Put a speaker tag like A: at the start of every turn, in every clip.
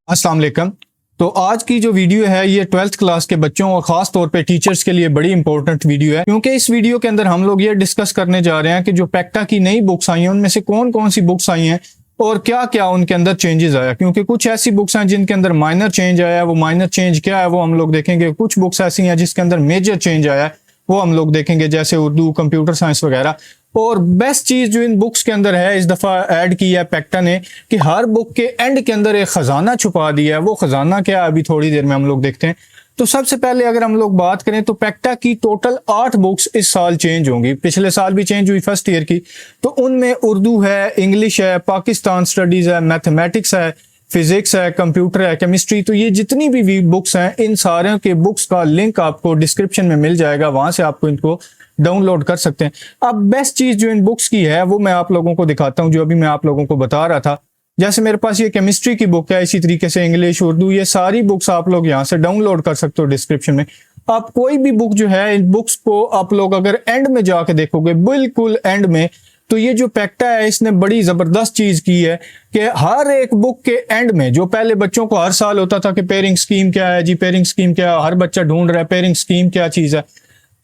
A: अस्सलाम वालेकुम। तो आज की जो वीडियो है ये 12th क्लास के बच्चों और ख़ास तौर पे टीचर्स के लिए बड़ी इंपॉर्टेंट वीडियो है, क्योंकि इस वीडियो के अंदर हम लोग ये डिस्कस करने जा रहे हैं कि जो पैक्टा की नई बुक्स आई हैं उनमें से कौन कौन सी बुक्स आई हैं और क्या क्या उनके अंदर चेंजेस आया। क्योंकि कुछ ऐसी बुक्स हैं जिनके अंदर माइनर चेंज आया है, वो माइनर चेंज क्या है वो हम लोग देखेंगे। कुछ बुक्स ऐसी हैं जिसके अंदर मेजर चेंज आया है, वो हम लोग देखेंगे, जैसे उर्दू, कंप्यूटर साइंस वगैरह। और बेस्ट चीज जो इन बुक्स के अंदर है इस दफा ऐड की है पैक्टा ने कि हर बुक के एंड के अंदर एक खजाना छुपा दिया है। वो खजाना क्या है अभी थोड़ी देर में हम लोग देखते हैं। तो सबसे पहले अगर हम लोग बात करें तो पैक्टा की टोटल 8 बुक्स इस साल चेंज होंगी। पिछले साल भी चेंज हुई फर्स्ट ईयर की, तो उनमें उर्दू है, इंग्लिश है, पाकिस्तान स्टडीज है, मैथमेटिक्स है, फिजिक्स है, कंप्यूटर है, केमिस्ट्री। तो ये जितनी भी बुक्स हैं इन सारे के बुक्स का लिंक आपको डिस्क्रिप्शन में मिल जाएगा, वहां से आपको इनको डाउनलोड कर सकते हैं। अब बेस्ट चीज जो इन बुक्स की है वो मैं आप लोगों को दिखाता हूं, जो अभी मैं आप लोगों को बता रहा था। जैसे मेरे पास ये केमिस्ट्री की बुक है, इसी तरीके से इंग्लिश, उर्दू, ये सारी बुक्स आप लोग यहाँ से डाउनलोड कर सकते हो डिस्क्रिप्शन में। आप कोई भी बुक जो है, इन बुक्स को आप लोग अगर एंड में जाके देखोगे, बिल्कुल एंड में, तो ये जो पैक्टा है इसने बड़ी जबरदस्त चीज की है कि हर एक बुक के एंड में, जो पहले बच्चों को हर साल होता था कि पेयरिंग स्कीम क्या है जी, पेयरिंग स्कीम क्या है, हर बच्चा ढूंढ रहा है पेयरिंग स्कीम क्या चीज है।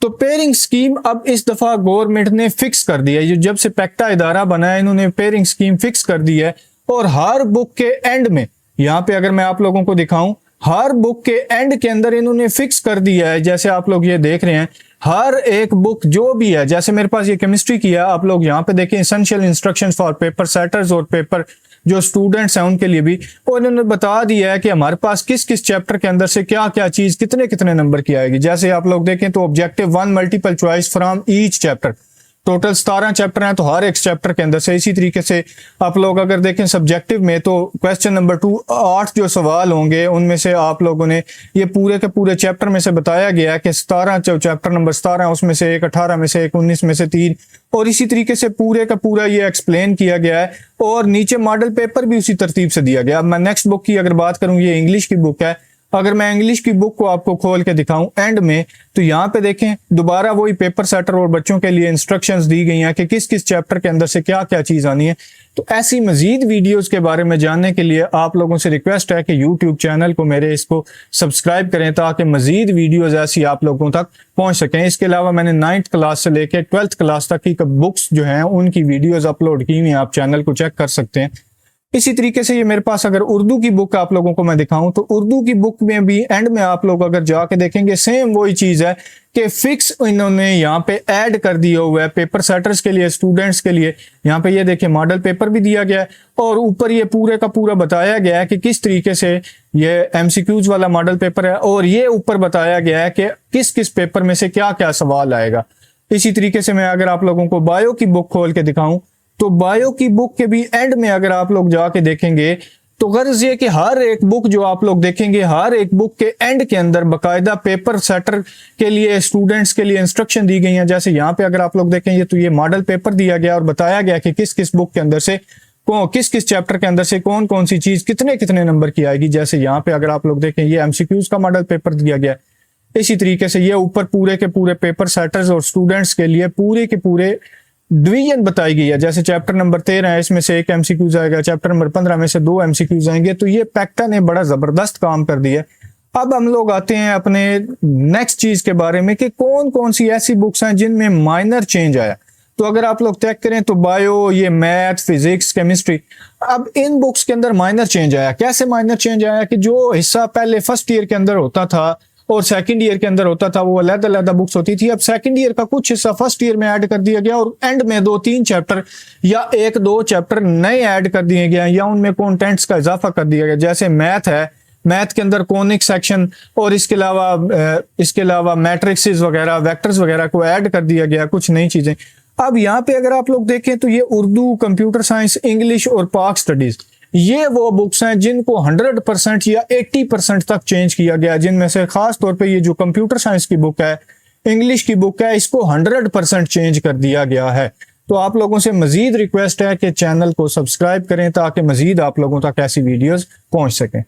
A: तो पेयरिंग स्कीम अब इस दफा गवर्नमेंट ने फिक्स कर दिया है। जब से पैक्टा इदारा बना है इन्होंने पेयरिंग स्कीम फिक्स कर दी है। और हर बुक के एंड में, यहाँ पे अगर मैं आप लोगों को दिखाऊं, हर बुक के एंड के अंदर इन्होंने फिक्स कर दिया है। जैसे आप लोग ये देख रहे हैं, हर एक बुक जो भी है, जैसे मेरे पास ये केमिस्ट्री की है, आप लोग यहाँ पे देखें, essential instructions for paper setters और पेपर जो स्टूडेंट्स हैं उनके लिए भी। और इन्होंने बता दिया है कि हमारे पास किस किस चैप्टर के अंदर से क्या क्या चीज कितने कितने नंबर की आएगी। जैसे आप लोग देखें तो objective 1 multiple choice from each chapter, total 17 chapter हैं, तो हर एक चैप्टर के अंदर से। इसी तरीके से आप लोग अगर देखें सब्जेक्टिव में, तो क्वेश्चन नंबर 2 8 जो सवाल होंगे उनमें से आप लोगों ने ये पूरे के पूरे चैप्टर में से बताया गया है कि 17 जो चैप्टर नंबर 17 है उसमें से एक 18 में से एक 19 में से 3, और इसी तरीके से पूरे का पूरा ये एक्सप्लेन किया गया है। और नीचे मॉडल पेपर भी उसी तरतीब से दिया गया। अब मैं नेक्स्ट बुक की अगर बात करूं, ये इंग्लिश की बुक है। अगर मैं इंग्लिश की बुक को आपको खोल के दिखाऊं एंड में, तो यहाँ पे देखें दोबारा वही पेपर सेटर और बच्चों के लिए इंस्ट्रक्शंस दी गई हैं कि किस किस चैप्टर के अंदर से क्या क्या चीज आनी है। तो ऐसी मजीद वीडियोस के बारे में जानने के लिए आप लोगों से रिक्वेस्ट है कि यूट्यूब चैनल को मेरे इसको सब्सक्राइब करें, ताकि मजीद वीडियोज ऐसी आप लोगों तक पहुंच सकें। इसके अलावा मैंने 9th क्लास से लेकर 12th क्लास तक की बुक्स जो हैं उनकी वीडियोज अपलोड की हुई हैं, आप चैनल को चेक कर सकते हैं। इसी तरीके से ये मेरे पास अगर उर्दू की बुक आप लोगों को मैं दिखाऊं, तो उर्दू की बुक में भी एंड में आप लोग अगर जाके देखेंगे सेम वही चीज है कि फिक्स इन्होंने यहाँ पे ऐड कर दिया हुआ है पेपर सेटर्स के लिए, स्टूडेंट्स के लिए। यहाँ पे ये देखिए मॉडल पेपर भी दिया गया है, और ऊपर ये पूरे का पूरा बताया गया है कि किस तरीके से ये एमसीक्यूज वाला मॉडल पेपर है, और ये ऊपर बताया गया है कि किस किस पेपर में से क्या क्या सवाल आएगा। इसी तरीके से मैं अगर आप लोगों को बायो की बुक खोल के दिखाऊं, तो बायो की बुक के भी एंड में अगर आप लोग जाके देखेंगे, तो गर्ज ये कि हर एक बुक जो आप लोग देखेंगे, हर एक बुक के एंड के अंदर बकायदा पेपर सेटर के लिए, स्टूडेंट्स के लिए इंस्ट्रक्शन दी गई हैं। जैसे यहाँ पे अगर आप लोग देखेंगे तो ये मॉडल पेपर दिया गया और बताया गया कि किस किस बुक के अंदर से किस किस चैप्टर के अंदर से कौन कौन सी चीज कितने कितने नंबर की आएगी। जैसे यहाँ पे अगर आप लोग देखें, ये एमसीक्यूज का मॉडल पेपर दिया गया। इसी तरीके से ये ऊपर पूरे के पूरे पेपर सेटर्स और स्टूडेंट्स के लिए पूरे के पूरे डिवीजन बताई गई है। जैसे चैप्टर नंबर 13 है, इसमें से एक एमसीक्यूज आएगा, चैप्टर नंबर 15 में से 2 एमसीक्यूज आएंगे। तो ये पैक्टा ने बड़ा जबरदस्त काम कर दिया। अब हम लोग आते हैं अपने नेक्स्ट चीज के बारे में कि कौन कौन सी ऐसी बुक्स हैं जिनमें माइनर चेंज आया। तो अगर आप लोग चेक करें तो बायो, ये मैथ, फिजिक्स, केमिस्ट्री, अब इन बुक्स के अंदर माइनर चेंज आया। कैसे माइनर चेंज आया कि जो हिस्सा पहले फर्स्ट ईयर के अंदर होता था और सेकंड ईयर के अंदर होता था, वो अलग-अलग बुक्स होती थी। अब सेकंड ईयर का कुछ हिस्सा फर्स्ट ईयर में ऐड कर दिया गया, और एंड में 2-3 चैप्टर या 1-2 चैप्टर नए ऐड कर दिए गए, या उनमें कंटेंट्स का इजाफा कर दिया गया। जैसे मैथ है, मैथ के अंदर कॉनिक सेक्शन और इसके अलावा मैट्रिक्सेस वगैरह, वेक्टर्स वगैरह को ऐड कर दिया गया, कुछ नई चीजें। अब यहाँ पे अगर आप लोग देखें तो ये उर्दू, कंप्यूटर साइंस, इंग्लिश और पाक स्टडीज, ये वो बुक्स हैं जिनको 100% या 80% तक चेंज किया गया। जिनमें से खास तौर पे ये जो कंप्यूटर साइंस की बुक है, इंग्लिश की बुक है, इसको 100% चेंज कर दिया गया है। तो आप लोगों से मजीद रिक्वेस्ट है कि चैनल को सब्सक्राइब करें, ताकि मजीद आप लोगों तक ऐसी वीडियोस पहुंच सकें।